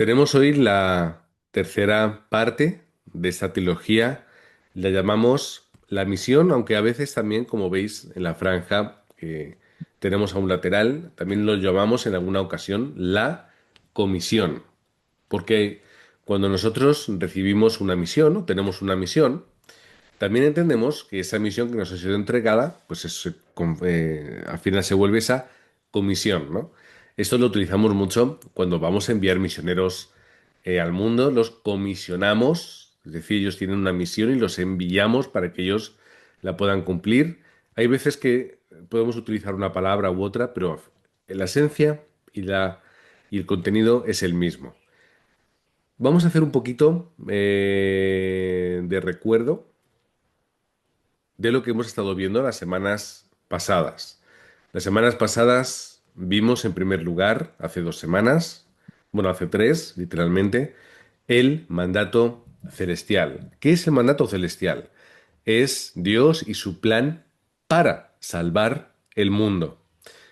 Tenemos hoy la tercera parte de esta trilogía. La llamamos La Misión, aunque a veces también, como veis en la franja que tenemos a un lateral, también lo llamamos en alguna ocasión La Comisión. Porque cuando nosotros recibimos una misión o tenemos una misión, también entendemos que esa misión que nos ha sido entregada, pues al final se vuelve esa comisión, ¿no? Esto lo utilizamos mucho cuando vamos a enviar misioneros al mundo, los comisionamos, es decir, ellos tienen una misión y los enviamos para que ellos la puedan cumplir. Hay veces que podemos utilizar una palabra u otra, pero la esencia y el contenido es el mismo. Vamos a hacer un poquito de recuerdo de lo que hemos estado viendo las semanas pasadas. Las semanas pasadas vimos en primer lugar, hace 2 semanas, bueno, hace tres, literalmente, el mandato celestial. ¿Qué es el mandato celestial? Es Dios y su plan para salvar el mundo.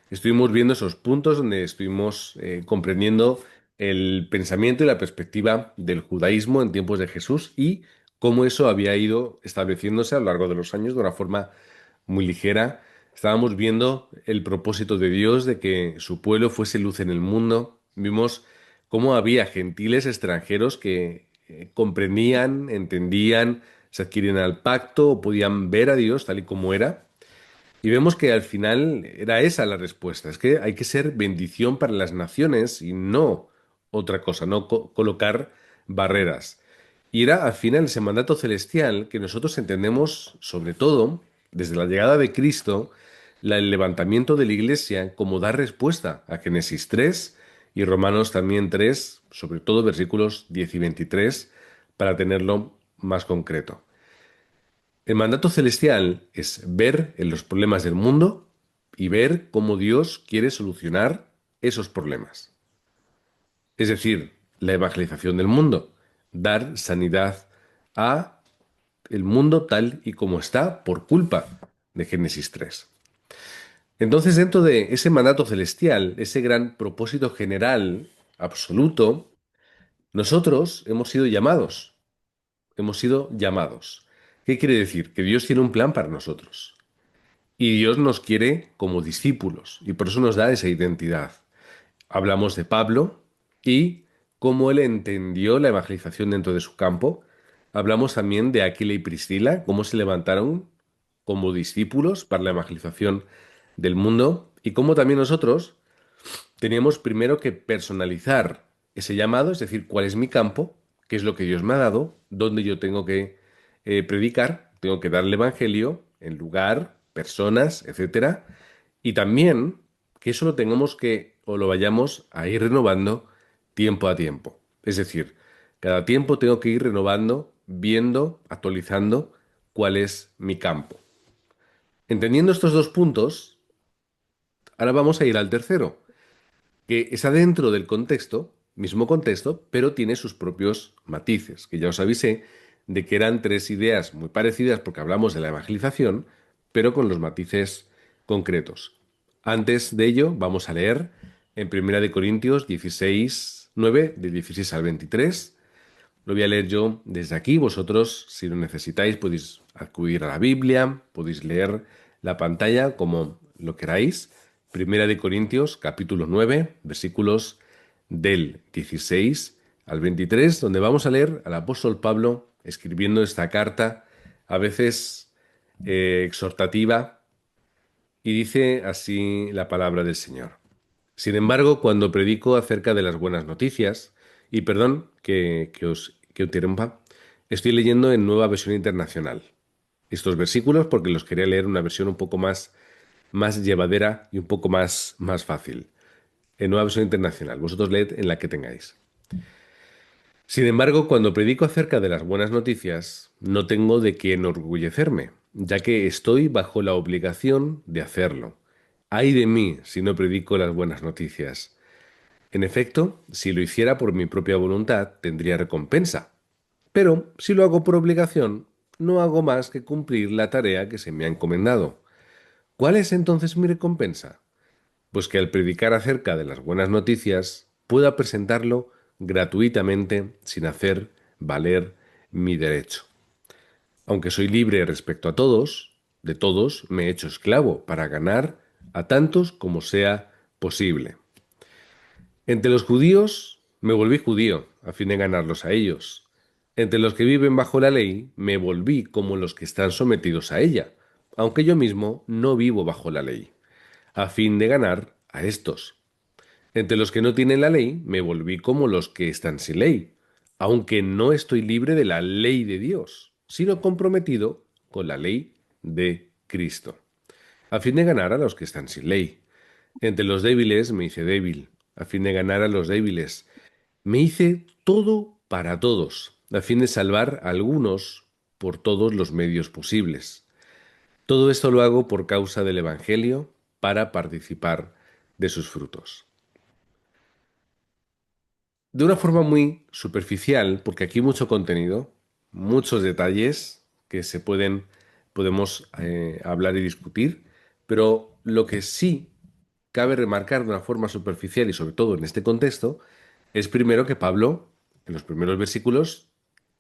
Estuvimos viendo esos puntos donde estuvimos comprendiendo el pensamiento y la perspectiva del judaísmo en tiempos de Jesús y cómo eso había ido estableciéndose a lo largo de los años de una forma muy ligera. Estábamos viendo el propósito de Dios de que su pueblo fuese luz en el mundo. Vimos cómo había gentiles extranjeros que comprendían, entendían, se adquirían al pacto o podían ver a Dios tal y como era. Y vemos que al final era esa la respuesta, es que hay que ser bendición para las naciones y no otra cosa, no colocar barreras. Y era al final ese mandato celestial que nosotros entendemos sobre todo desde la llegada de Cristo, el levantamiento de la iglesia como dar respuesta a Génesis 3 y Romanos también 3, sobre todo versículos 10 y 23, para tenerlo más concreto. El mandato celestial es ver en los problemas del mundo y ver cómo Dios quiere solucionar esos problemas. Es decir, la evangelización del mundo, dar sanidad a el mundo tal y como está por culpa de Génesis 3. Entonces, dentro de ese mandato celestial, ese gran propósito general, absoluto, nosotros hemos sido llamados. Hemos sido llamados. ¿Qué quiere decir? Que Dios tiene un plan para nosotros. Y Dios nos quiere como discípulos y por eso nos da esa identidad. Hablamos de Pablo y cómo él entendió la evangelización dentro de su campo. Hablamos también de Aquila y Priscila, cómo se levantaron como discípulos para la evangelización del mundo y cómo también nosotros teníamos primero que personalizar ese llamado, es decir, cuál es mi campo, qué es lo que Dios me ha dado, dónde yo tengo que predicar, tengo que dar el evangelio en lugar, personas, etcétera, y también que eso lo tengamos que o lo vayamos a ir renovando tiempo a tiempo. Es decir, cada tiempo tengo que ir renovando, viendo, actualizando cuál es mi campo. Entendiendo estos dos puntos, ahora vamos a ir al tercero que está dentro del contexto, mismo contexto, pero tiene sus propios matices, que ya os avisé de que eran tres ideas muy parecidas porque hablamos de la evangelización, pero con los matices concretos. Antes de ello, vamos a leer en Primera de Corintios 16, 9, del 16 al 23. Lo voy a leer yo desde aquí. Vosotros, si lo necesitáis, podéis acudir a la Biblia, podéis leer la pantalla como lo queráis. Primera de Corintios, capítulo 9, versículos del 16 al 23, donde vamos a leer al apóstol Pablo escribiendo esta carta, a veces exhortativa, y dice así la palabra del Señor. Sin embargo, cuando predico acerca de las buenas noticias, y perdón que interrumpa, estoy leyendo en Nueva Versión Internacional estos versículos porque los quería leer en una versión un poco más llevadera y un poco más fácil. En Nueva Versión Internacional, vosotros leed en la que tengáis. Sin embargo, cuando predico acerca de las buenas noticias, no tengo de qué enorgullecerme, ya que estoy bajo la obligación de hacerlo. Ay de mí si no predico las buenas noticias. En efecto, si lo hiciera por mi propia voluntad, tendría recompensa. Pero si lo hago por obligación, no hago más que cumplir la tarea que se me ha encomendado. ¿Cuál es entonces mi recompensa? Pues que al predicar acerca de las buenas noticias pueda presentarlo gratuitamente sin hacer valer mi derecho. Aunque soy libre respecto a todos, de todos me he hecho esclavo para ganar a tantos como sea posible. Entre los judíos me volví judío a fin de ganarlos a ellos. Entre los que viven bajo la ley me volví como los que están sometidos a ella, aunque yo mismo no vivo bajo la ley, a fin de ganar a estos. Entre los que no tienen la ley me volví como los que están sin ley, aunque no estoy libre de la ley de Dios, sino comprometido con la ley de Cristo, a fin de ganar a los que están sin ley. Entre los débiles me hice débil, a fin de ganar a los débiles. Me hice todo para todos, a fin de salvar a algunos por todos los medios posibles. Todo esto lo hago por causa del Evangelio, para participar de sus frutos. De una forma muy superficial, porque aquí hay mucho contenido, muchos detalles que podemos hablar y discutir, pero lo que sí cabe remarcar de una forma superficial y sobre todo en este contexto es primero que Pablo, en los primeros versículos,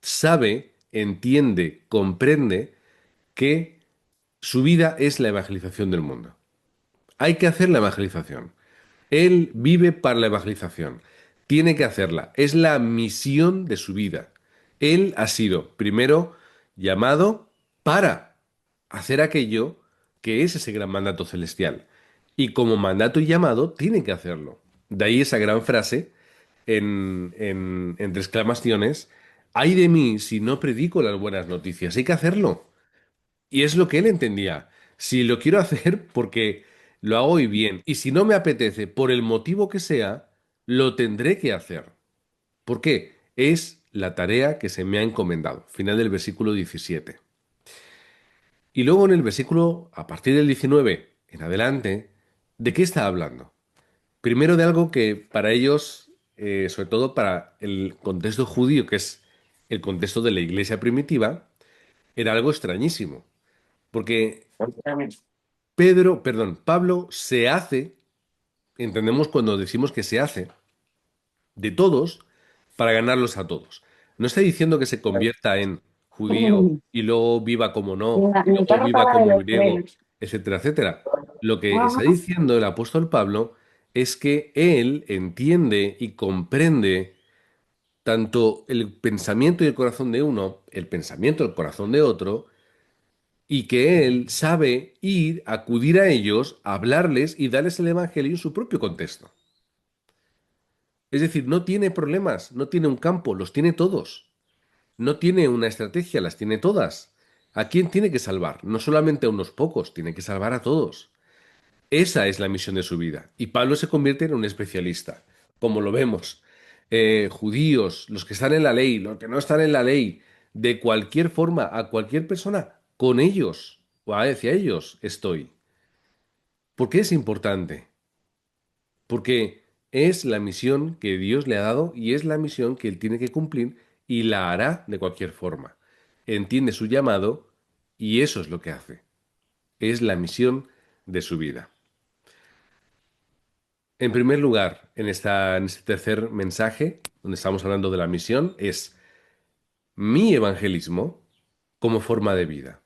sabe, entiende, comprende que su vida es la evangelización del mundo. Hay que hacer la evangelización. Él vive para la evangelización. Tiene que hacerla. Es la misión de su vida. Él ha sido primero llamado para hacer aquello que es ese gran mandato celestial. Y como mandato y llamado, tiene que hacerlo. De ahí esa gran frase entre exclamaciones. Ay de mí si no predico las buenas noticias. Hay que hacerlo. Y es lo que él entendía. Si lo quiero hacer porque lo hago y bien, y si no me apetece por el motivo que sea, lo tendré que hacer. ¿Por qué? Es la tarea que se me ha encomendado. Final del versículo 17. Y luego en el versículo, a partir del 19 en adelante, ¿de qué está hablando? Primero de algo que para ellos, sobre todo para el contexto judío, que es el contexto de la iglesia primitiva, era algo extrañísimo. Porque Pablo se hace, entendemos cuando decimos que se hace, de todos para ganarlos a todos. No está diciendo que se convierta en judío y luego viva como no, y Mi luego perro viva paga de como los griego, frenos. etcétera, etcétera. Lo que está Ajá. diciendo el apóstol Pablo es que él entiende y comprende tanto el pensamiento y el corazón de uno, el pensamiento y el corazón de otro, y que él sabe ir, acudir a ellos, hablarles y darles el evangelio en su propio contexto. Es decir, no tiene problemas, no tiene un campo, los tiene todos. No tiene una estrategia, las tiene todas. ¿A quién tiene que salvar? No solamente a unos pocos, tiene que salvar a todos. Esa es la misión de su vida. Y Pablo se convierte en un especialista, como lo vemos. Judíos, los que están en la ley, los que no están en la ley, de cualquier forma, a cualquier persona, con ellos o hacia ellos estoy. ¿Por qué es importante? Porque es la misión que Dios le ha dado y es la misión que él tiene que cumplir y la hará de cualquier forma. Entiende su llamado y eso es lo que hace. Es la misión de su vida. En primer lugar, en este tercer mensaje, donde estamos hablando de la misión, es mi evangelismo como forma de vida.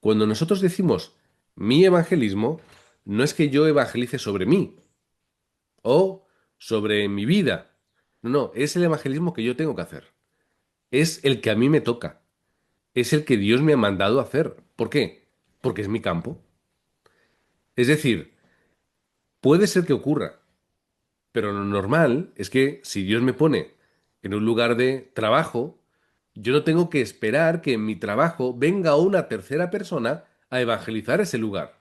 Cuando nosotros decimos mi evangelismo, no es que yo evangelice sobre mí o sobre mi vida. No, no, es el evangelismo que yo tengo que hacer. Es el que a mí me toca. Es el que Dios me ha mandado a hacer. ¿Por qué? Porque es mi campo. Es decir, puede ser que ocurra, pero lo normal es que si Dios me pone en un lugar de trabajo, yo no tengo que esperar que en mi trabajo venga una tercera persona a evangelizar ese lugar.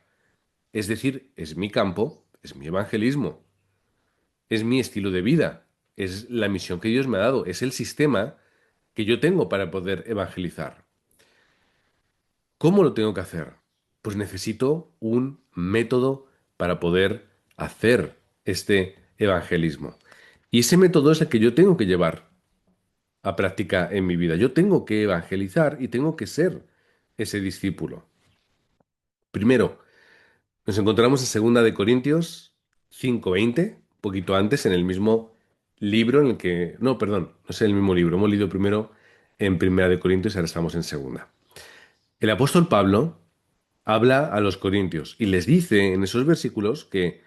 Es decir, es mi campo, es mi evangelismo, es mi estilo de vida, es la misión que Dios me ha dado, es el sistema que yo tengo para poder evangelizar. ¿Cómo lo tengo que hacer? Pues necesito un método para poder hacer este evangelismo. Y ese método es el que yo tengo que llevar a práctica en mi vida. Yo tengo que evangelizar y tengo que ser ese discípulo. Primero, nos encontramos en 2 de Corintios 5:20, poquito antes, en el mismo libro en el que, no, perdón, no es el mismo libro, hemos leído primero en Primera de Corintios y ahora estamos en Segunda. El apóstol Pablo habla a los corintios y les dice en esos versículos que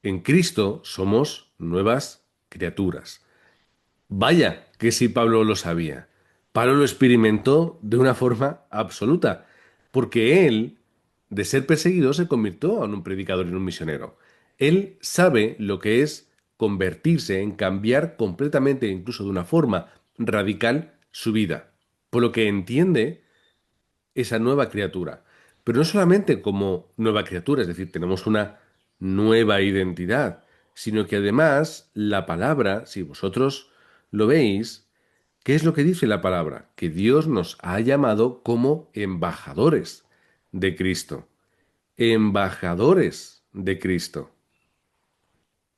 en Cristo somos nuevas criaturas. Vaya, que sí Pablo lo sabía. Pablo lo experimentó de una forma absoluta, porque él, de ser perseguido, se convirtió en un predicador y en un misionero. Él sabe lo que es convertirse, en cambiar completamente, incluso de una forma radical, su vida. Por lo que entiende esa nueva criatura. Pero no solamente como nueva criatura, es decir, tenemos una nueva identidad, sino que además la palabra, si vosotros lo veis, ¿qué es lo que dice la palabra? Que Dios nos ha llamado como embajadores de Cristo. Embajadores de Cristo.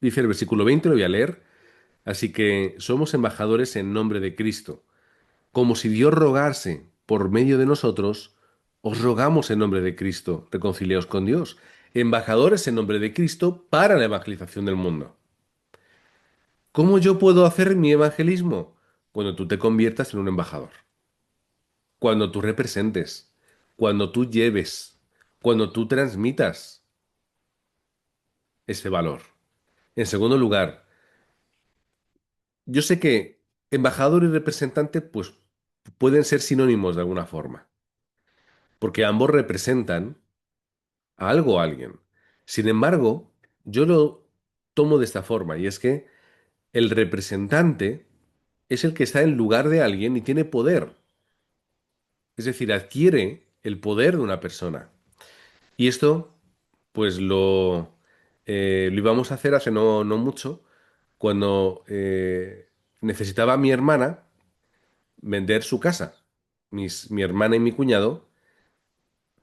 Dice el versículo 20, lo voy a leer. Así que somos embajadores en nombre de Cristo, como si Dios rogase por medio de nosotros, os rogamos en nombre de Cristo, reconciliaos con Dios, embajadores en nombre de Cristo para la evangelización del mundo. ¿Cómo yo puedo hacer mi evangelismo? Cuando tú te conviertas en un embajador, cuando tú representes, cuando tú lleves, cuando tú transmitas ese valor. En segundo lugar, yo sé que embajador y representante pues pueden ser sinónimos de alguna forma, porque ambos representan a algo o a alguien. Sin embargo, yo lo tomo de esta forma, y es que el representante es el que está en lugar de alguien y tiene poder, es decir, adquiere el poder de una persona. Y esto, pues lo íbamos a hacer hace no mucho, cuando necesitaba mi hermana vender su casa. Mi hermana y mi cuñado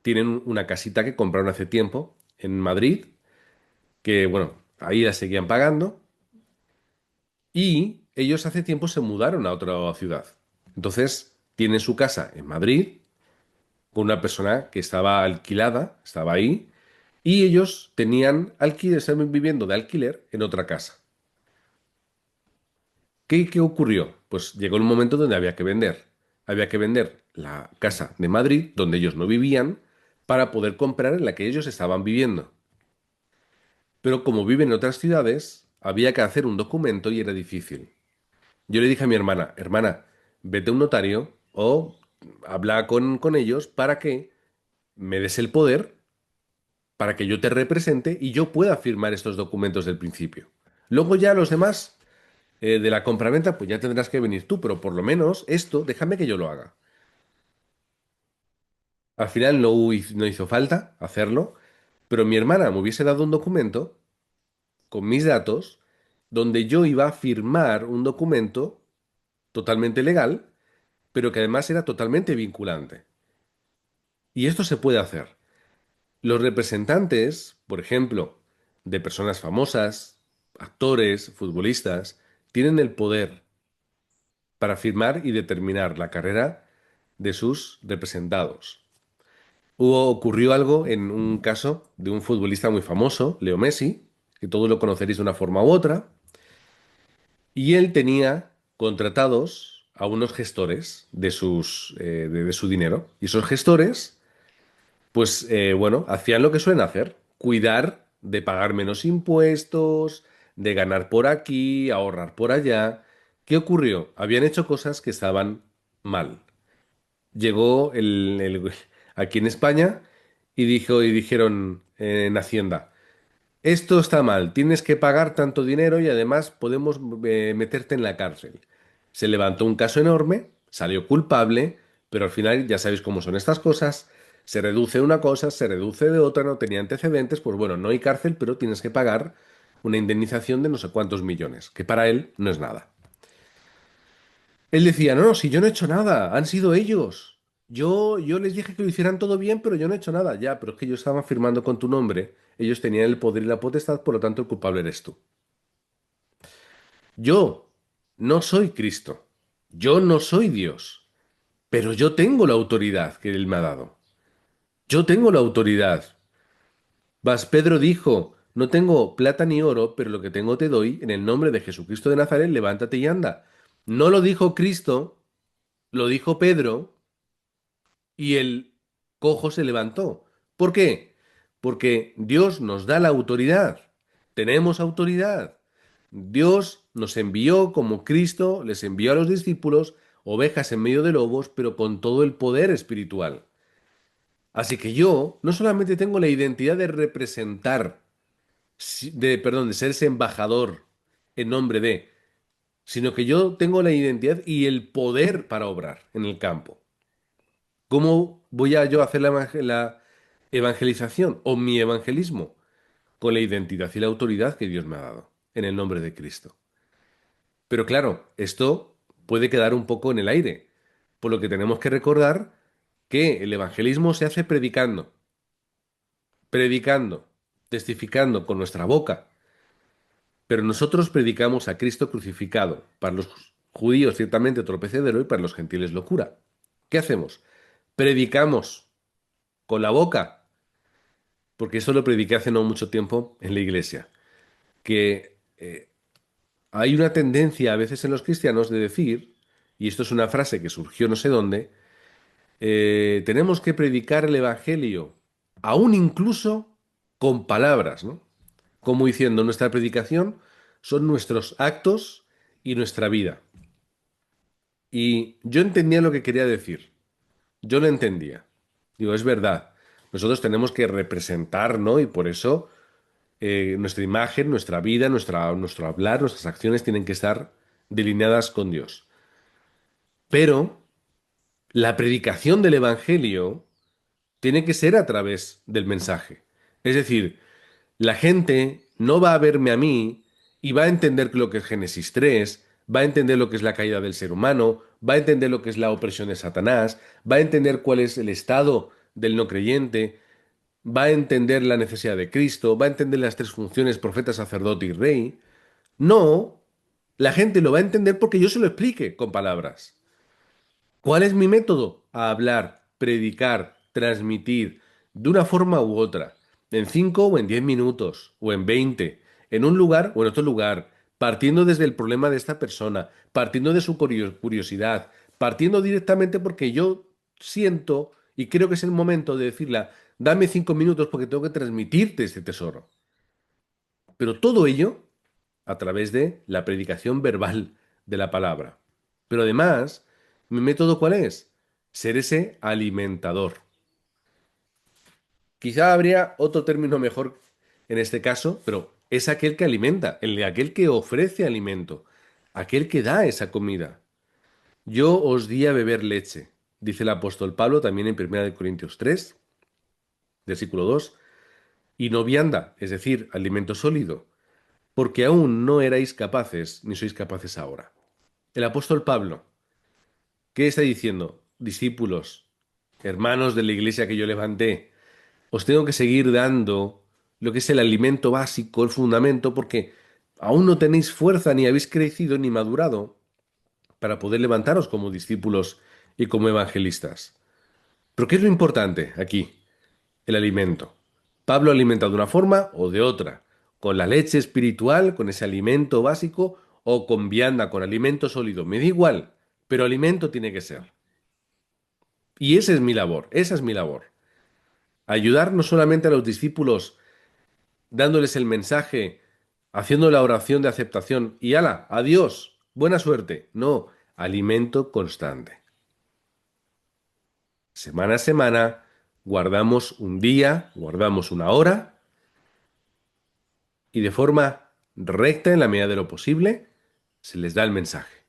tienen una casita que compraron hace tiempo en Madrid, que bueno, ahí la seguían pagando. Y ellos hace tiempo se mudaron a otra ciudad. Entonces, tienen su casa en Madrid con una persona que estaba alquilada, estaba ahí, y ellos tenían alquiler, estaban viviendo de alquiler en otra casa. ¿Qué ocurrió? Pues llegó el momento donde había que vender. Había que vender la casa de Madrid, donde ellos no vivían, para poder comprar en la que ellos estaban viviendo. Pero como viven en otras ciudades, había que hacer un documento y era difícil. Yo le dije a mi hermana, hermana, vete a un notario o habla con ellos para que me des el poder, para que yo te represente y yo pueda firmar estos documentos del principio. Luego ya los demás de la compraventa, pues ya tendrás que venir tú, pero por lo menos esto, déjame que yo lo haga. Al final no hizo falta hacerlo, pero mi hermana me hubiese dado un documento con mis datos donde yo iba a firmar un documento totalmente legal, pero que además era totalmente vinculante. Y esto se puede hacer. Los representantes, por ejemplo, de personas famosas, actores, futbolistas, tienen el poder para firmar y determinar la carrera de sus representados. Ocurrió algo en un caso de un futbolista muy famoso, Leo Messi, que todos lo conoceréis de una forma u otra, y él tenía contratados a unos gestores de su dinero. Y esos gestores pues bueno, hacían lo que suelen hacer, cuidar de pagar menos impuestos, de ganar por aquí, ahorrar por allá. ¿Qué ocurrió? Habían hecho cosas que estaban mal. Llegó aquí en España y dijeron en Hacienda, esto está mal, tienes que pagar tanto dinero y además podemos meterte en la cárcel. Se levantó un caso enorme, salió culpable, pero al final ya sabéis cómo son estas cosas. Se reduce una cosa, se reduce de otra, no tenía antecedentes, pues bueno, no hay cárcel, pero tienes que pagar una indemnización de no sé cuántos millones, que para él no es nada. Él decía, no, si yo no he hecho nada, han sido ellos. Yo les dije que lo hicieran todo bien, pero yo no he hecho nada. Ya, pero es que yo estaba firmando con tu nombre, ellos tenían el poder y la potestad, por lo tanto el culpable eres tú. Yo no soy Cristo, yo no soy Dios, pero yo tengo la autoridad que Él me ha dado. Yo tengo la autoridad. Vas, Pedro dijo, No tengo plata ni oro, pero lo que tengo te doy, en el nombre de Jesucristo de Nazaret, levántate y anda. No lo dijo Cristo, lo dijo Pedro, y el cojo se levantó. ¿Por qué? Porque Dios nos da la autoridad. Tenemos autoridad. Dios nos envió como Cristo les envió a los discípulos, ovejas en medio de lobos, pero con todo el poder espiritual. Así que yo no solamente tengo la identidad de representar, perdón, de ser ese embajador en nombre de, sino que yo tengo la identidad y el poder para obrar en el campo. ¿Cómo voy a yo hacer la evangelización o mi evangelismo? Con la identidad y la autoridad que Dios me ha dado, en el nombre de Cristo. Pero claro, esto puede quedar un poco en el aire, por lo que tenemos que recordar que el evangelismo se hace predicando, predicando, testificando con nuestra boca, pero nosotros predicamos a Cristo crucificado, para los judíos ciertamente tropecedero y para los gentiles locura. ¿Qué hacemos? Predicamos con la boca, porque eso lo prediqué hace no mucho tiempo en la iglesia, que hay una tendencia a veces en los cristianos de decir, y esto es una frase que surgió no sé dónde, tenemos que predicar el evangelio, aún incluso con palabras, ¿no? Como diciendo, nuestra predicación son nuestros actos y nuestra vida. Y yo entendía lo que quería decir. Yo lo entendía. Digo, es verdad. Nosotros tenemos que representar, ¿no? Y por eso nuestra imagen, nuestra vida, nuestro hablar, nuestras acciones tienen que estar delineadas con Dios. Pero la predicación del Evangelio tiene que ser a través del mensaje. Es decir, la gente no va a verme a mí y va a entender lo que es Génesis 3, va a entender lo que es la caída del ser humano, va a entender lo que es la opresión de Satanás, va a entender cuál es el estado del no creyente, va a entender la necesidad de Cristo, va a entender las tres funciones, profeta, sacerdote y rey. No, la gente lo va a entender porque yo se lo explique con palabras. ¿Cuál es mi método? A hablar, predicar, transmitir, de una forma u otra, en 5 o en 10 minutos, o en 20, en un lugar o en otro lugar, partiendo desde el problema de esta persona, partiendo de su curiosidad, partiendo directamente porque yo siento y creo que es el momento de decirle, dame 5 minutos porque tengo que transmitirte este tesoro. Pero todo ello a través de la predicación verbal de la palabra. Pero además, ¿mi método cuál es? Ser ese alimentador. Quizá habría otro término mejor en este caso, pero es aquel que alimenta, aquel que ofrece alimento, aquel que da esa comida. Yo os di a beber leche, dice el apóstol Pablo también en 1 Corintios 3, versículo 2, y no vianda, es decir, alimento sólido, porque aún no erais capaces, ni sois capaces ahora. El apóstol Pablo, ¿qué está diciendo? Discípulos, hermanos de la iglesia que yo levanté, os tengo que seguir dando lo que es el alimento básico, el fundamento, porque aún no tenéis fuerza, ni habéis crecido, ni madurado para poder levantaros como discípulos y como evangelistas. Pero ¿qué es lo importante aquí? El alimento. Pablo alimenta de una forma o de otra, con la leche espiritual, con ese alimento básico, o con vianda, con alimento sólido. Me da igual, pero alimento tiene que ser. Y esa es mi labor, esa es mi labor. Ayudar no solamente a los discípulos dándoles el mensaje, haciendo la oración de aceptación y ala, adiós, buena suerte. No, alimento constante. Semana a semana, guardamos un día, guardamos una hora y de forma recta, en la medida de lo posible, se les da el mensaje.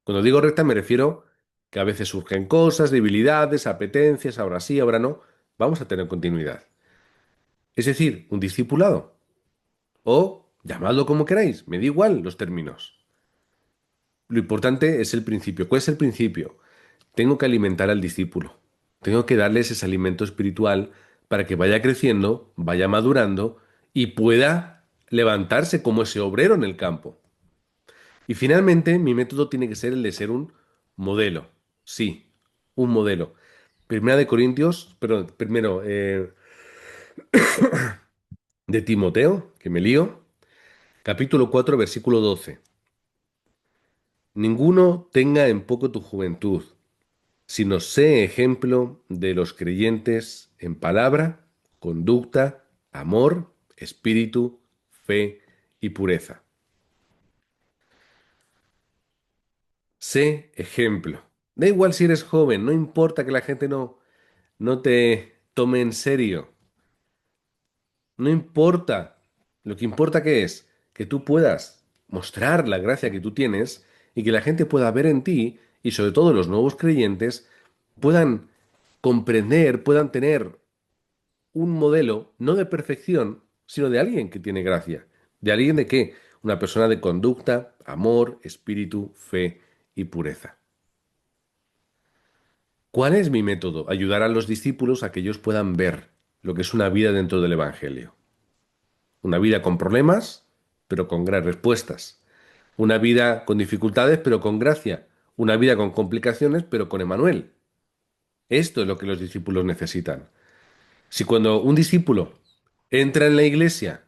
Cuando digo recta me refiero que a veces surgen cosas, debilidades, apetencias, ahora sí, ahora no. Vamos a tener continuidad. Es decir, un discipulado. O llamadlo como queráis, me da igual los términos. Lo importante es el principio. ¿Cuál es el principio? Tengo que alimentar al discípulo. Tengo que darles ese alimento espiritual para que vaya creciendo, vaya madurando y pueda levantarse como ese obrero en el campo. Y finalmente, mi método tiene que ser el de ser un modelo. Sí, un modelo. Primera de Corintios, perdón, primero, de Timoteo, que me lío, capítulo 4, versículo 12. Ninguno tenga en poco tu juventud, sino sé ejemplo de los creyentes en palabra, conducta, amor, espíritu, fe y pureza. Sé ejemplo. Da igual si eres joven, no importa que la gente no te tome en serio, no importa. Lo que importa que es que tú puedas mostrar la gracia que tú tienes y que la gente pueda ver en ti y sobre todo los nuevos creyentes puedan comprender, puedan tener un modelo no de perfección, sino de alguien que tiene gracia. ¿De alguien de qué? Una persona de conducta, amor, espíritu, fe y pureza. ¿Cuál es mi método? Ayudar a los discípulos a que ellos puedan ver lo que es una vida dentro del Evangelio. Una vida con problemas, pero con gran respuestas. Una vida con dificultades, pero con gracia. Una vida con complicaciones, pero con Emanuel. Esto es lo que los discípulos necesitan. Si cuando un discípulo entra en la iglesia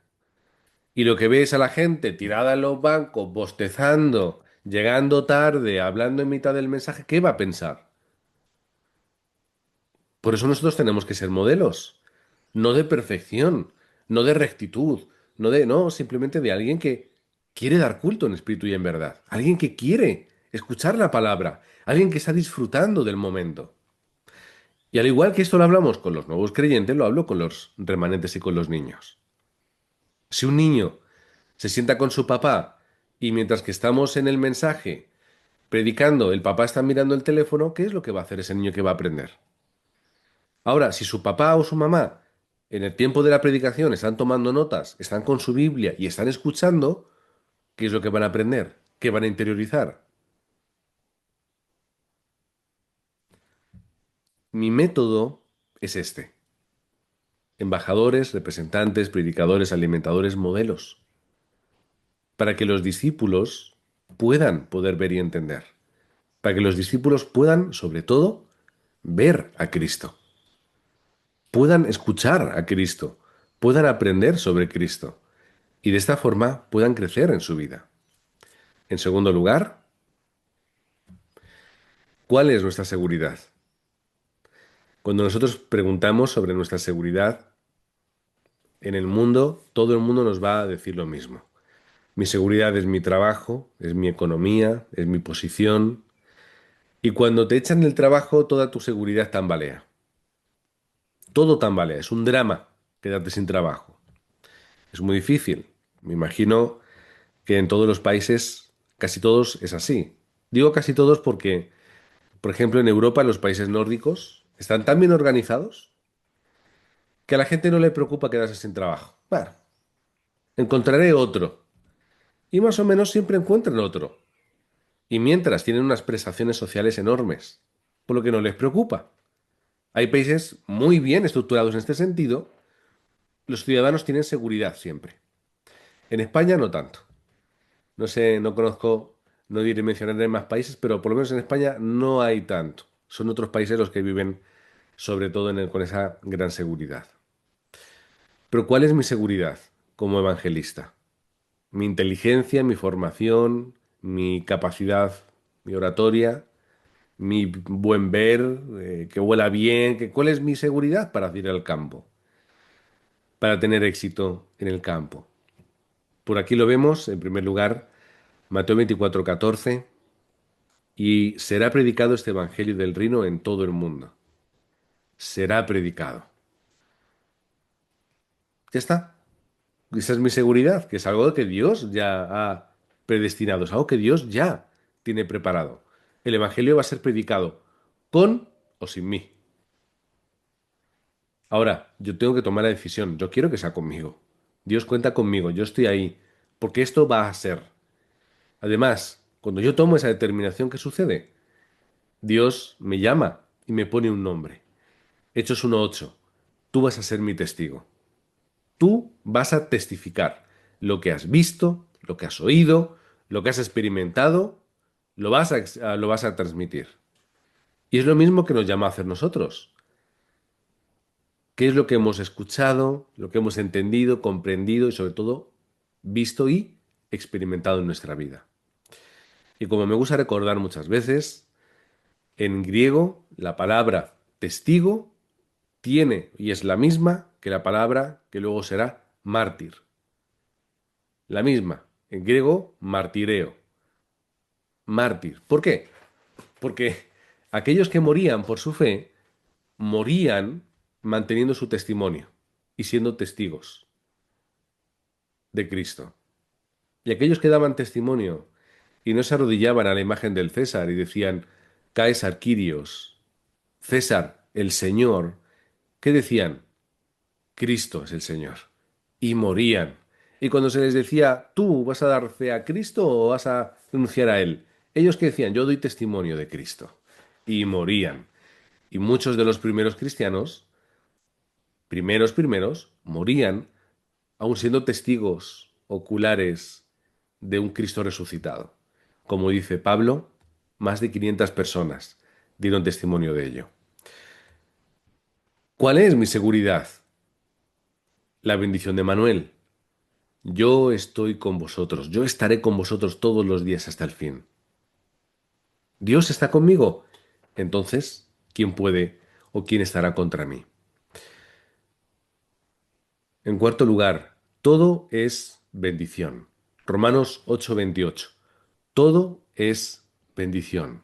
y lo que ve es a la gente tirada en los bancos, bostezando, llegando tarde, hablando en mitad del mensaje, ¿qué va a pensar? Por eso nosotros tenemos que ser modelos, no de perfección, no de rectitud, no, simplemente de alguien que quiere dar culto en espíritu y en verdad, alguien que quiere escuchar la palabra, alguien que está disfrutando del momento. Y al igual que esto lo hablamos con los nuevos creyentes, lo hablo con los remanentes y con los niños. Si un niño se sienta con su papá y mientras que estamos en el mensaje predicando, el papá está mirando el teléfono, ¿qué es lo que va a hacer ese niño que va a aprender? Ahora, si su papá o su mamá en el tiempo de la predicación están tomando notas, están con su Biblia y están escuchando, ¿qué es lo que van a aprender? ¿Qué van a interiorizar? Mi método es este. Embajadores, representantes, predicadores, alimentadores, modelos, para que los discípulos puedan poder ver y entender, para que los discípulos puedan, sobre todo, ver a Cristo, puedan escuchar a Cristo, puedan aprender sobre Cristo y de esta forma puedan crecer en su vida. En segundo lugar, ¿cuál es nuestra seguridad? Cuando nosotros preguntamos sobre nuestra seguridad en el mundo, todo el mundo nos va a decir lo mismo. Mi seguridad es mi trabajo, es mi economía, es mi posición. Y cuando te echan del trabajo, toda tu seguridad tambalea. Todo tambalea. Es un drama quedarte sin trabajo. Es muy difícil. Me imagino que en todos los países, casi todos, es así. Digo casi todos porque, por ejemplo, en Europa, los países nórdicos están tan bien organizados que a la gente no le preocupa quedarse sin trabajo. Bueno, encontraré otro. Y más o menos siempre encuentran otro. Y mientras tienen unas prestaciones sociales enormes, por lo que no les preocupa. Hay países muy bien estructurados en este sentido. Los ciudadanos tienen seguridad siempre. En España no tanto. No sé, no conozco, no diré mencionaré más países, pero por lo menos en España no hay tanto. Son otros países los que viven sobre todo con esa gran seguridad. Pero ¿cuál es mi seguridad como evangelista? Mi inteligencia, mi formación, mi capacidad, mi oratoria, mi buen ver, que huela bien, ¿cuál es mi seguridad para ir al campo? Para tener éxito en el campo. Por aquí lo vemos, en primer lugar, Mateo 24:14, y será predicado este evangelio del reino en todo el mundo. Será predicado. Ya está. Esa es mi seguridad, que es algo que Dios ya ha predestinado, es algo que Dios ya tiene preparado. El evangelio va a ser predicado con o sin mí. Ahora, yo tengo que tomar la decisión. Yo quiero que sea conmigo. Dios cuenta conmigo, yo estoy ahí, porque esto va a ser. Además, cuando yo tomo esa determinación, ¿qué sucede? Dios me llama y me pone un nombre. Hechos 1:8. Tú vas a ser mi testigo. Tú vas a testificar lo que has visto, lo que has oído, lo que has experimentado, lo vas a transmitir. Y es lo mismo que nos llama a hacer nosotros. qué es lo que hemos escuchado, lo que hemos entendido, comprendido y sobre todo visto y experimentado en nuestra vida. Y como me gusta recordar muchas veces, en griego la palabra testigo tiene y es la misma que la palabra que luego será mártir. La misma. En griego, martireo. Mártir. ¿Por qué? Porque aquellos que morían por su fe morían manteniendo su testimonio y siendo testigos de Cristo. Y aquellos que daban testimonio y no se arrodillaban a la imagen del César y decían, Caesar Quirios, César el Señor, ¿qué decían? Cristo es el Señor. Y morían. Y cuando se les decía, ¿tú vas a dar fe a Cristo o vas a renunciar a Él? Ellos que decían, yo doy testimonio de Cristo. Y morían. Y muchos de los primeros cristianos, primeros, morían aun siendo testigos oculares de un Cristo resucitado. Como dice Pablo, más de 500 personas dieron testimonio de ello. ¿Cuál es mi seguridad? La bendición de Manuel. Yo estoy con vosotros, yo estaré con vosotros todos los días hasta el fin. ¿Dios está conmigo? Entonces, ¿quién puede o quién estará contra mí? En cuarto lugar, todo es bendición. Romanos 8:28. Todo es bendición.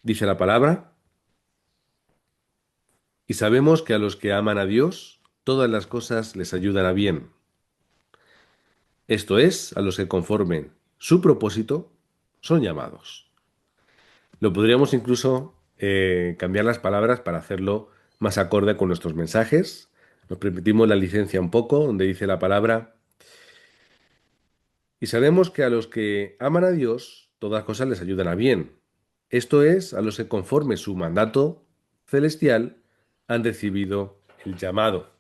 Dice la palabra, y sabemos que a los que aman a Dios, todas las cosas les ayudan a bien. Esto es, a los que conformen su propósito, son llamados. Lo podríamos incluso cambiar las palabras para hacerlo más acorde con nuestros mensajes. Nos permitimos la licencia un poco, donde dice la palabra, y sabemos que a los que aman a Dios, todas cosas les ayudan a bien. Esto es, a los que conforme su mandato celestial han recibido el llamado.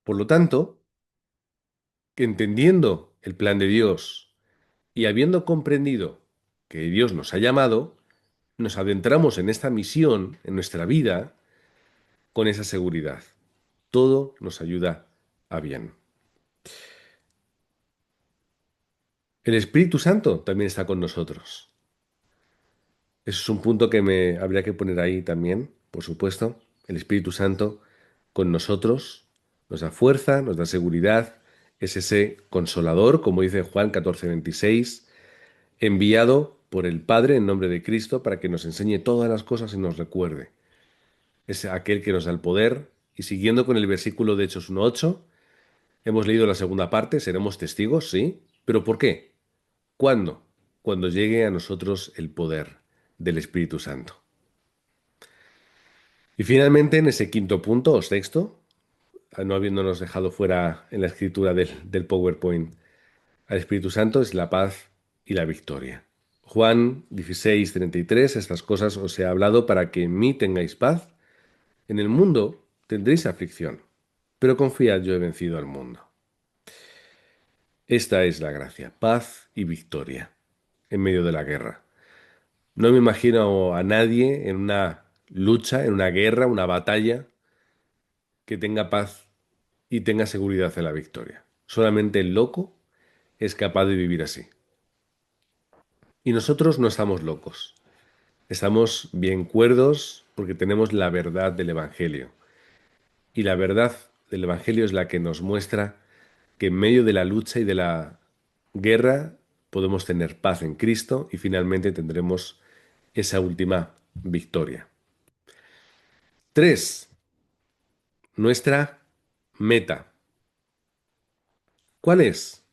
Por lo tanto, entendiendo el plan de Dios y habiendo comprendido que Dios nos ha llamado, nos adentramos en esta misión, en nuestra vida, con esa seguridad. Todo nos ayuda a bien. El Espíritu Santo también está con nosotros. Eso es un punto que me habría que poner ahí también, por supuesto. El Espíritu Santo con nosotros nos da fuerza, nos da seguridad. Es ese consolador, como dice Juan 14:26, enviado por el Padre en nombre de Cristo para que nos enseñe todas las cosas y nos recuerde. Es aquel que nos da el poder. Y siguiendo con el versículo de Hechos 1:8, hemos leído la segunda parte, seremos testigos, sí. ¿Pero por qué? ¿Cuándo? Cuando llegue a nosotros el poder del Espíritu Santo. Y finalmente, en ese quinto punto o sexto, no habiéndonos dejado fuera en la escritura del PowerPoint, al Espíritu Santo es la paz y la victoria. Juan 16:33, estas cosas os he hablado para que en mí tengáis paz. En el mundo tendréis aflicción, pero confiad, yo he vencido al mundo. Esta es la gracia, paz y victoria en medio de la guerra. No me imagino a nadie en una lucha, en una guerra, una batalla, que tenga paz y tenga seguridad en la victoria. Solamente el loco es capaz de vivir así. Y nosotros no estamos locos. Estamos bien cuerdos porque tenemos la verdad del Evangelio. Y la verdad del Evangelio es la que nos muestra que en medio de la lucha y de la guerra podemos tener paz en Cristo y finalmente tendremos esa última victoria. 3. Nuestra meta. ¿Cuál es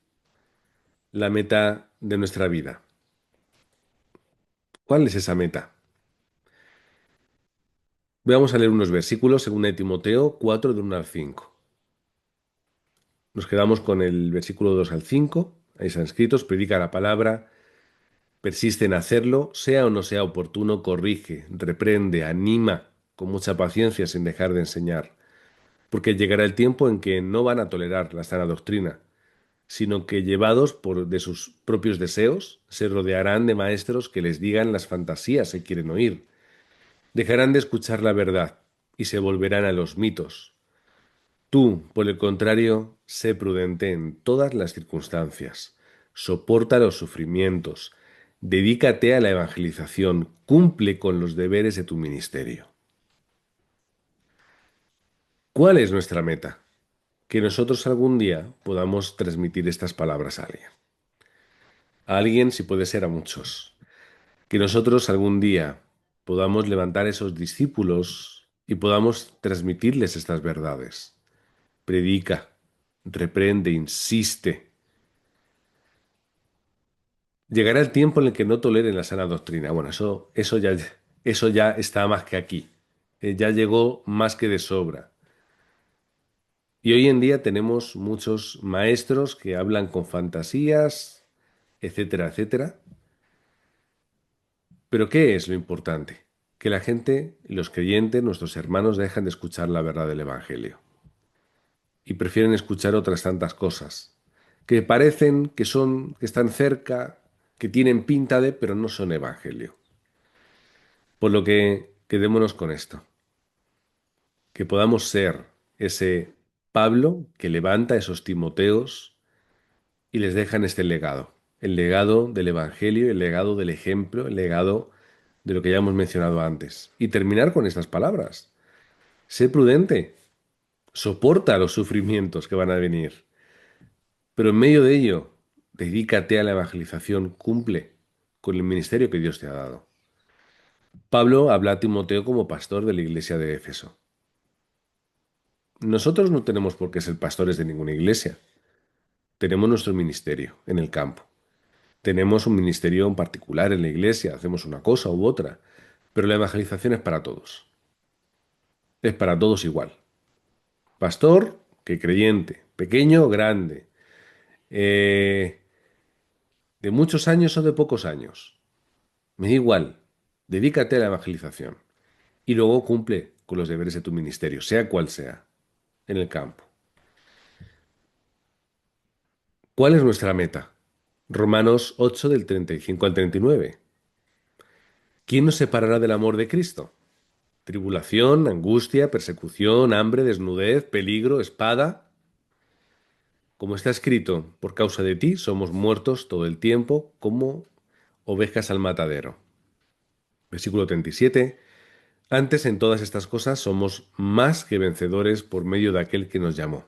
la meta de nuestra vida? ¿Cuál es esa meta? Vamos a leer unos versículos según de Timoteo 4, del 1 al 5. Nos quedamos con el versículo 2 al 5. Ahí están escritos, predica la palabra, persiste en hacerlo, sea o no sea oportuno, corrige, reprende, anima con mucha paciencia sin dejar de enseñar, porque llegará el tiempo en que no van a tolerar la sana doctrina, sino que llevados por de sus propios deseos, se rodearán de maestros que les digan las fantasías que quieren oír. Dejarán de escuchar la verdad y se volverán a los mitos. Tú, por el contrario, sé prudente en todas las circunstancias, soporta los sufrimientos, dedícate a la evangelización, cumple con los deberes de tu ministerio. ¿Cuál es nuestra meta? Que nosotros algún día podamos transmitir estas palabras a alguien. A alguien, si puede ser a muchos. Que nosotros algún día podamos levantar esos discípulos y podamos transmitirles estas verdades. Predica, reprende, insiste. Llegará el tiempo en el que no toleren la sana doctrina. Bueno, eso ya está más que aquí. Ya llegó más que de sobra. Y hoy en día tenemos muchos maestros que hablan con fantasías, etcétera, etcétera. Pero ¿qué es lo importante? Que la gente, los creyentes, nuestros hermanos, dejan de escuchar la verdad del Evangelio y prefieren escuchar otras tantas cosas que parecen que son, que están cerca, que tienen pinta de, pero no son Evangelio. Por lo que quedémonos con esto, que podamos ser ese Pablo que levanta a esos Timoteos y les dejan este legado, el legado del Evangelio, el legado del ejemplo, el legado de lo que ya hemos mencionado antes. Y terminar con estas palabras. Sé prudente, soporta los sufrimientos que van a venir, pero en medio de ello, dedícate a la evangelización, cumple con el ministerio que Dios te ha dado. Pablo habla a Timoteo como pastor de la iglesia de Éfeso. Nosotros no tenemos por qué ser pastores de ninguna iglesia. Tenemos nuestro ministerio en el campo. Tenemos un ministerio en particular en la iglesia, hacemos una cosa u otra, pero la evangelización es para todos. Es para todos igual. Pastor que creyente, pequeño o grande, eh, de muchos años o de pocos años. Me da igual. Dedícate a la evangelización y luego cumple con los deberes de tu ministerio, sea cual sea, en el campo. ¿Cuál es nuestra meta? Romanos 8 del 35 al 39. ¿Quién nos separará del amor de Cristo? Tribulación, angustia, persecución, hambre, desnudez, peligro, espada. Como está escrito, por causa de ti somos muertos todo el tiempo como ovejas al matadero. Versículo 37. Antes en todas estas cosas somos más que vencedores por medio de aquel que nos llamó.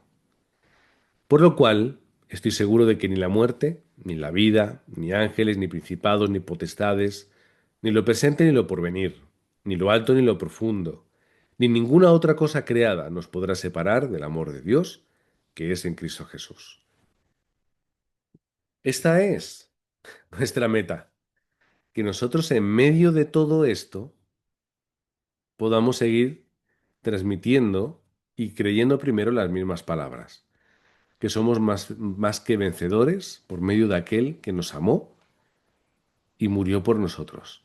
Por lo cual, estoy seguro de que ni la muerte, ni la vida, ni ángeles, ni principados, ni potestades, ni lo presente ni lo porvenir, ni lo alto ni lo profundo, ni ninguna otra cosa creada nos podrá separar del amor de Dios que es en Cristo Jesús. Esta es nuestra meta, que nosotros en medio de todo esto podamos seguir transmitiendo y creyendo primero las mismas palabras, que somos más que vencedores por medio de aquel que nos amó y murió por nosotros,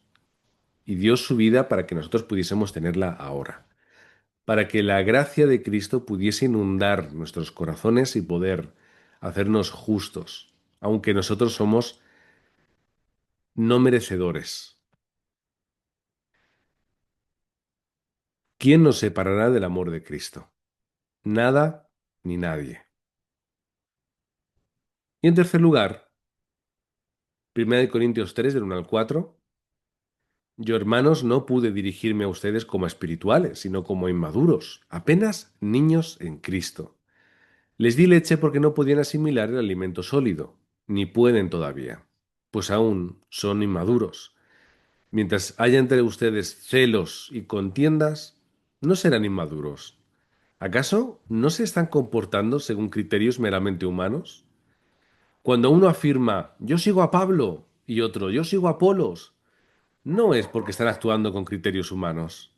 y dio su vida para que nosotros pudiésemos tenerla ahora, para que la gracia de Cristo pudiese inundar nuestros corazones y poder hacernos justos, aunque nosotros somos no merecedores. ¿Quién nos separará del amor de Cristo? Nada ni nadie. Y en tercer lugar, 1 Corintios 3 del 1 al 4. Yo, hermanos, no pude dirigirme a ustedes como a espirituales, sino como a inmaduros, apenas niños en Cristo. Les di leche porque no podían asimilar el alimento sólido, ni pueden todavía, pues aún son inmaduros. Mientras haya entre ustedes celos y contiendas, no serán inmaduros. ¿Acaso no se están comportando según criterios meramente humanos? Cuando uno afirma, yo sigo a Pablo, y otro, yo sigo a Apolos, no es porque están actuando con criterios humanos.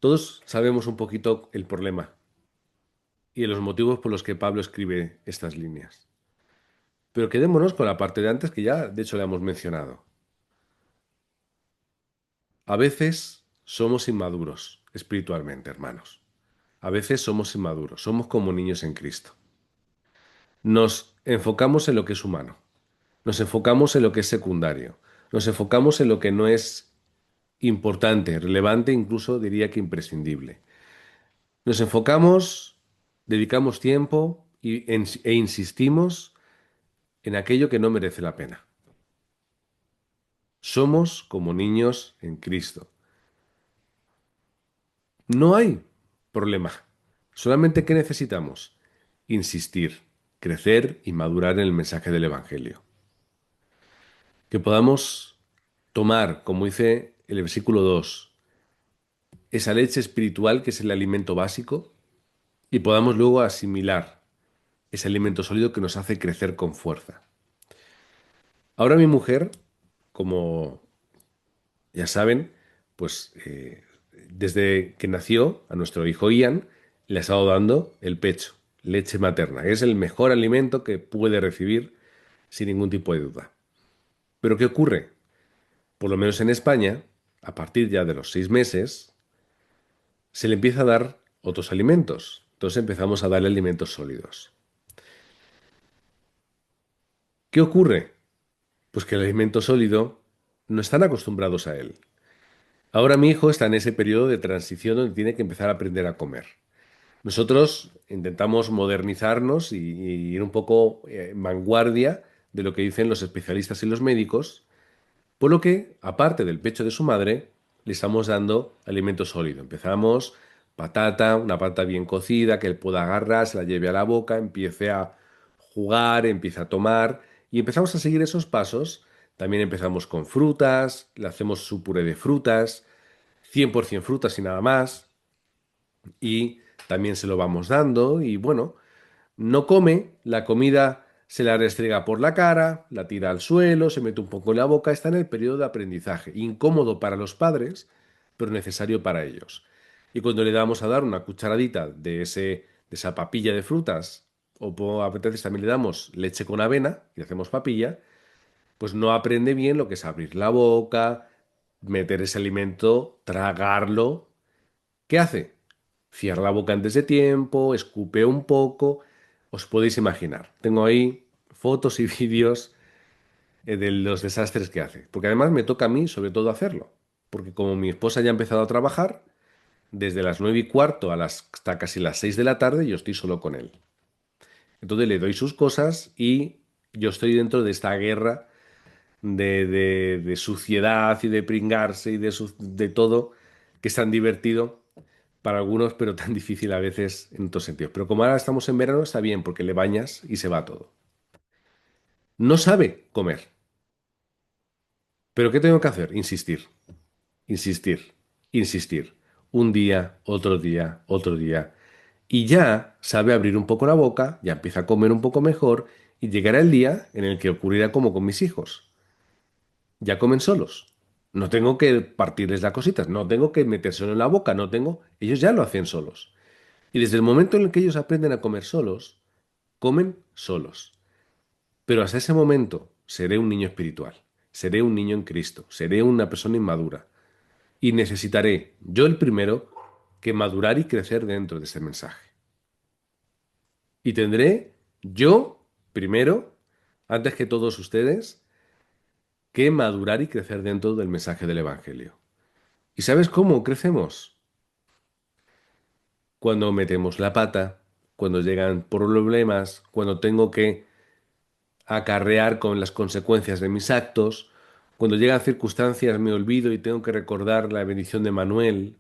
Todos sabemos un poquito el problema y los motivos por los que Pablo escribe estas líneas. Pero quedémonos con la parte de antes que ya, de hecho, le hemos mencionado. A veces somos inmaduros espiritualmente, hermanos. A veces somos inmaduros, somos como niños en Cristo. Nos enfocamos en lo que es humano, nos enfocamos en lo que es secundario, nos enfocamos en lo que no es importante, relevante, incluso diría que imprescindible. Nos enfocamos, dedicamos tiempo e insistimos en aquello que no merece la pena. Somos como niños en Cristo. No hay problema. Solamente que necesitamos insistir, crecer y madurar en el mensaje del Evangelio. Que podamos tomar, como dice el versículo 2, esa leche espiritual que es el alimento básico y podamos luego asimilar ese alimento sólido que nos hace crecer con fuerza. Ahora mi mujer, como ya saben, pues desde que nació a nuestro hijo Ian, le ha estado dando el pecho, leche materna, que es el mejor alimento que puede recibir sin ningún tipo de duda. Pero ¿qué ocurre? Por lo menos en España, a partir ya de los 6 meses, se le empieza a dar otros alimentos. Entonces empezamos a darle alimentos sólidos. ¿Qué ocurre? Pues que el alimento sólido no están acostumbrados a él. Ahora mi hijo está en ese periodo de transición donde tiene que empezar a aprender a comer. Nosotros intentamos modernizarnos y ir un poco en vanguardia de lo que dicen los especialistas y los médicos, por lo que, aparte del pecho de su madre, le estamos dando alimento sólido. Empezamos patata, una patata bien cocida, que él pueda agarrar, se la lleve a la boca, empiece a jugar, empiece a tomar, y empezamos a seguir esos pasos. También empezamos con frutas, le hacemos su puré de frutas, 100% frutas y nada más, y también se lo vamos dando, y bueno, no come, la comida se la restrega por la cara, la tira al suelo, se mete un poco en la boca, está en el periodo de aprendizaje, incómodo para los padres, pero necesario para ellos. Y cuando le damos a dar una cucharadita de esa papilla de frutas, a veces también le damos leche con avena y hacemos papilla, pues no aprende bien lo que es abrir la boca, meter ese alimento, tragarlo. ¿Qué hace? Cierra la boca antes de tiempo, escupe un poco. Os podéis imaginar. Tengo ahí fotos y vídeos de los desastres que hace. Porque además me toca a mí, sobre todo, hacerlo. Porque como mi esposa ya ha empezado a trabajar, desde las 9:15 hasta casi las 6 de la tarde, yo estoy solo con él. Entonces le doy sus cosas y yo estoy dentro de esta guerra de suciedad y de pringarse y de todo, que es tan divertido para algunos, pero tan difícil a veces en otros sentidos. Pero como ahora estamos en verano, está bien porque le bañas y se va todo. No sabe comer. ¿Pero qué tengo que hacer? Insistir, insistir, insistir. Un día, otro día, otro día. Y ya sabe abrir un poco la boca, ya empieza a comer un poco mejor y llegará el día en el que ocurrirá como con mis hijos. Ya comen solos. No tengo que partirles las cositas, no tengo que metérselo en la boca, no tengo. Ellos ya lo hacen solos. Y desde el momento en el que ellos aprenden a comer solos, comen solos. Pero hasta ese momento seré un niño espiritual, seré un niño en Cristo, seré una persona inmadura. Y necesitaré, yo el primero, que madurar y crecer dentro de ese mensaje. Y tendré, yo, primero, antes que todos ustedes, que madurar y crecer dentro del mensaje del Evangelio. ¿Y sabes cómo crecemos? Cuando metemos la pata, cuando llegan problemas, cuando tengo que acarrear con las consecuencias de mis actos, cuando llegan circunstancias me olvido y tengo que recordar la bendición de Manuel.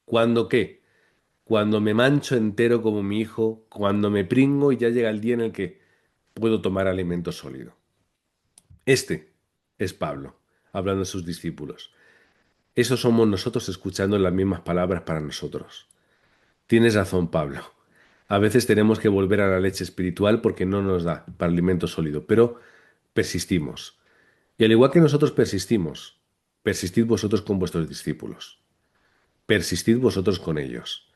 ¿Cuándo qué? Cuando me mancho entero como mi hijo, cuando me pringo y ya llega el día en el que puedo tomar alimento sólido. Este es Pablo, hablando de sus discípulos. Eso somos nosotros escuchando las mismas palabras para nosotros. Tienes razón, Pablo. A veces tenemos que volver a la leche espiritual porque no nos da para alimento sólido, pero persistimos. Y al igual que nosotros persistimos, persistid vosotros con vuestros discípulos. Persistid vosotros con ellos.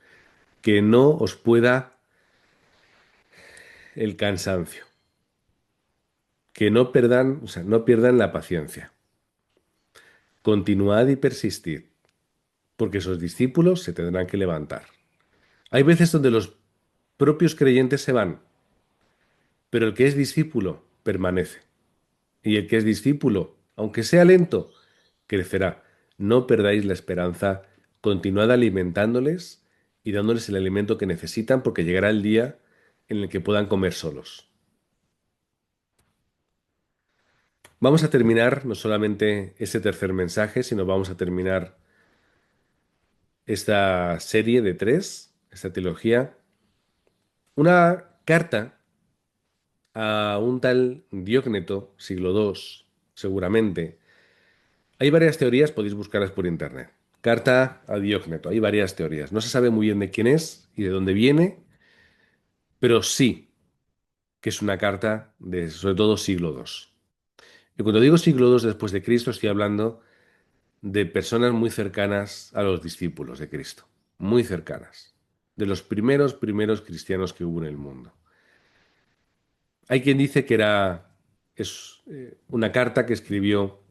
Que no os pueda el cansancio. Que no perdan, o sea, no pierdan la paciencia. Continuad y persistid, porque esos discípulos se tendrán que levantar. Hay veces donde los propios creyentes se van, pero el que es discípulo permanece. Y el que es discípulo, aunque sea lento, crecerá. No perdáis la esperanza, continuad alimentándoles y dándoles el alimento que necesitan porque llegará el día en el que puedan comer solos. Vamos a terminar no solamente ese tercer mensaje, sino vamos a terminar esta serie de tres, esta trilogía, una carta a un tal Diócneto, siglo II, seguramente. Hay varias teorías, podéis buscarlas por internet. Carta a Diócneto, hay varias teorías. No se sabe muy bien de quién es y de dónde viene, pero sí que es una carta de sobre todo siglo II. Y cuando digo siglo II después de Cristo, estoy hablando de personas muy cercanas a los discípulos de Cristo, muy cercanas, de los primeros cristianos que hubo en el mundo. Hay quien dice que es una carta que escribió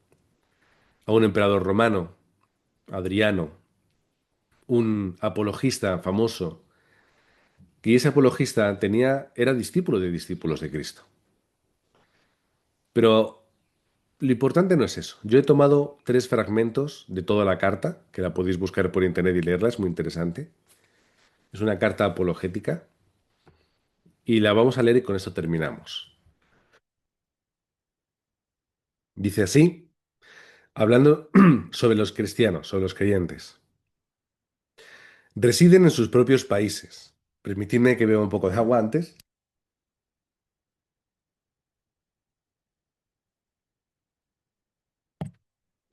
a un emperador romano, Adriano, un apologista famoso, y ese apologista era discípulo de discípulos de Cristo. Pero lo importante no es eso. Yo he tomado tres fragmentos de toda la carta, que la podéis buscar por internet y leerla, es muy interesante. Es una carta apologética y la vamos a leer y con esto terminamos. Dice así, hablando sobre los cristianos, sobre los creyentes. Residen en sus propios países. Permitidme que beba un poco de agua antes.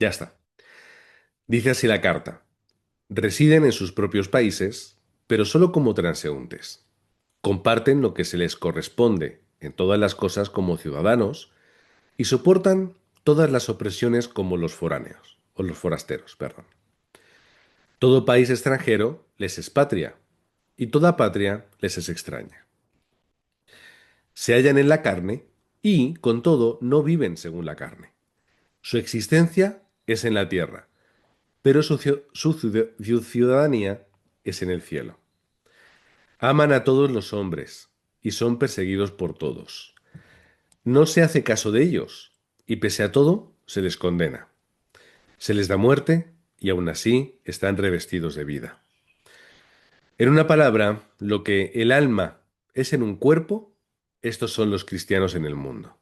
Ya está. Dice así la carta. Residen en sus propios países, pero solo como transeúntes. Comparten lo que se les corresponde en todas las cosas como ciudadanos y soportan todas las opresiones como los foráneos, o los forasteros, perdón. Todo país extranjero les es patria, y toda patria les es extraña. Se hallan en la carne y, con todo, no viven según la carne. Su existencia es en la tierra, pero su ciudadanía es en el cielo. Aman a todos los hombres y son perseguidos por todos. No se hace caso de ellos, y pese a todo, se les condena. Se les da muerte, y aún así están revestidos de vida. En una palabra, lo que el alma es en un cuerpo, estos son los cristianos en el mundo.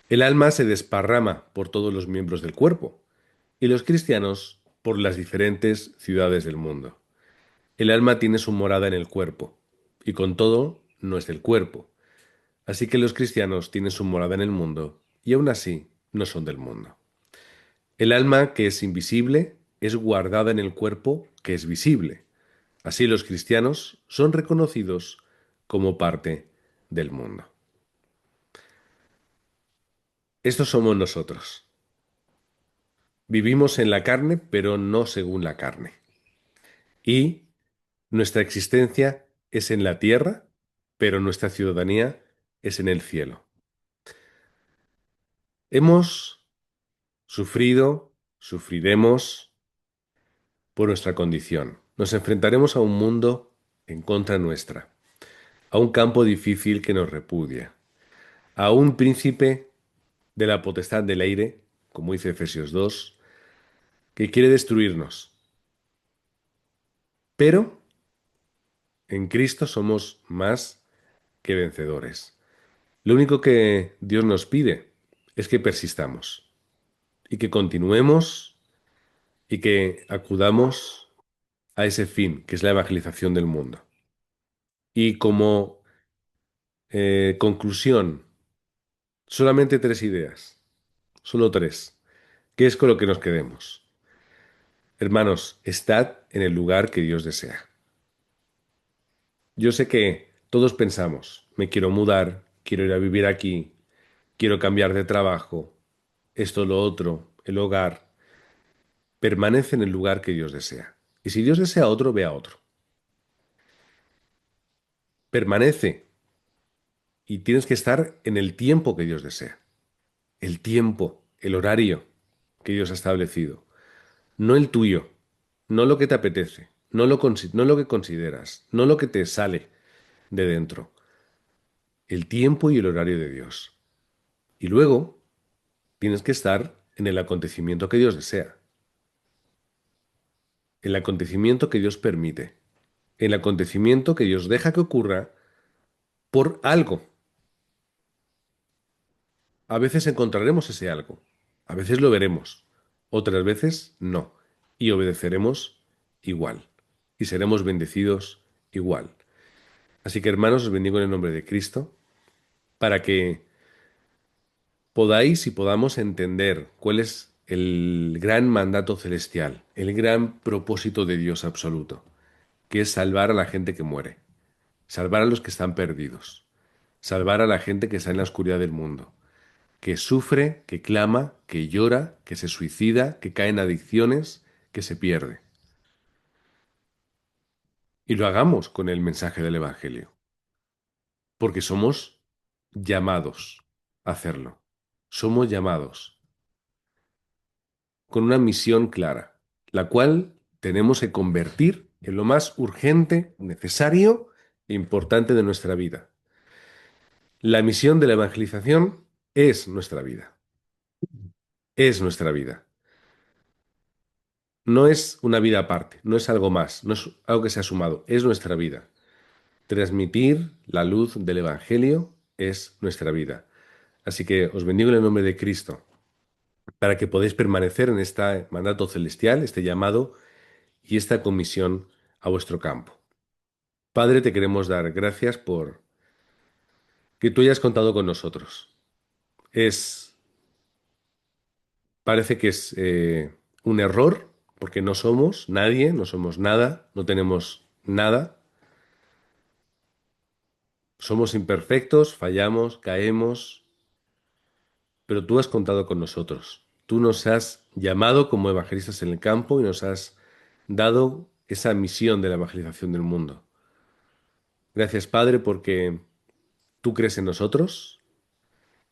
El alma se desparrama por todos los miembros del cuerpo, y los cristianos por las diferentes ciudades del mundo. El alma tiene su morada en el cuerpo, y con todo no es del cuerpo. Así que los cristianos tienen su morada en el mundo, y aún así no son del mundo. El alma que es invisible es guardada en el cuerpo que es visible. Así los cristianos son reconocidos como parte del mundo. Estos somos nosotros. Vivimos en la carne, pero no según la carne. Y nuestra existencia es en la tierra, pero nuestra ciudadanía es en el cielo. Hemos sufrido, sufriremos por nuestra condición. Nos enfrentaremos a un mundo en contra nuestra, a un campo difícil que nos repudia, a un príncipe de la potestad del aire, como dice Efesios 2, que quiere destruirnos. Pero en Cristo somos más que vencedores. Lo único que Dios nos pide es que persistamos y que continuemos y que acudamos a ese fin, que es la evangelización del mundo. Y como conclusión, solamente tres ideas, solo tres, que es con lo que nos quedemos. Hermanos, estad en el lugar que Dios desea. Yo sé que todos pensamos, me quiero mudar, quiero ir a vivir aquí, quiero cambiar de trabajo, esto, lo otro, el hogar. Permanece en el lugar que Dios desea. Y si Dios desea otro, ve a otro. Permanece y tienes que estar en el tiempo que Dios desea. El tiempo, el horario que Dios ha establecido. No el tuyo, no lo que te apetece, no lo que consideras, no lo que te sale de dentro. El tiempo y el horario de Dios. Y luego tienes que estar en el acontecimiento que Dios desea, en el acontecimiento que Dios permite, en el acontecimiento que Dios deja que ocurra por algo. A veces encontraremos ese algo, a veces lo veremos, otras veces no, y obedeceremos igual, y seremos bendecidos igual. Así que hermanos, os bendigo en el nombre de Cristo, para que podáis y podamos entender cuál es el gran mandato celestial, el gran propósito de Dios absoluto, que es salvar a la gente que muere, salvar a los que están perdidos, salvar a la gente que está en la oscuridad del mundo, que sufre, que clama, que llora, que se suicida, que cae en adicciones, que se pierde. Y lo hagamos con el mensaje del Evangelio, porque somos llamados a hacerlo. Somos llamados con una misión clara, la cual tenemos que convertir en lo más urgente, necesario e importante de nuestra vida. La misión de la evangelización es nuestra vida, es nuestra vida. No es una vida aparte, no es algo más, no es algo que se ha sumado, es nuestra vida. Transmitir la luz del Evangelio es nuestra vida. Así que os bendigo en el nombre de Cristo, para que podáis permanecer en este mandato celestial, este llamado y esta comisión a vuestro campo. Padre, te queremos dar gracias por que tú hayas contado con nosotros. Es, parece que es un error, porque no somos nadie, no somos nada, no tenemos nada. Somos imperfectos, fallamos, caemos, pero tú has contado con nosotros. Tú nos has llamado como evangelistas en el campo y nos has dado esa misión de la evangelización del mundo. Gracias, Padre, porque tú crees en nosotros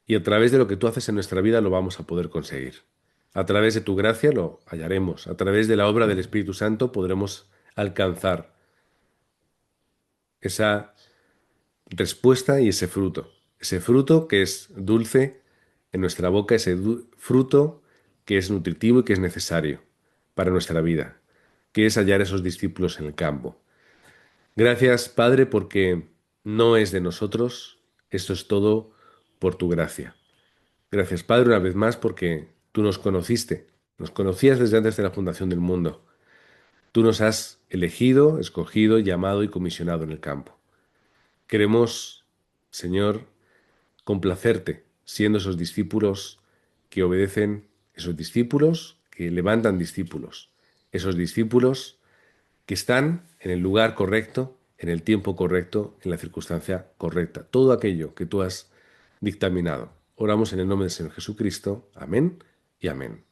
y a través de lo que tú haces en nuestra vida lo vamos a poder conseguir. A través de tu gracia lo hallaremos. A través de la obra del Espíritu Santo podremos alcanzar esa respuesta y ese fruto. Ese fruto que es dulce en nuestra boca, ese fruto que es nutritivo y que es necesario para nuestra vida, que es hallar esos discípulos en el campo. Gracias, Padre, porque no es de nosotros, esto es todo por tu gracia. Gracias, Padre, una vez más, porque tú nos conociste, nos conocías desde antes de la fundación del mundo. Tú nos has elegido, escogido, llamado y comisionado en el campo. Queremos, Señor, complacerte, siendo esos discípulos que obedecen, esos discípulos que levantan discípulos, esos discípulos que están en el lugar correcto, en el tiempo correcto, en la circunstancia correcta. Todo aquello que tú has dictaminado. Oramos en el nombre del Señor Jesucristo. Amén y amén.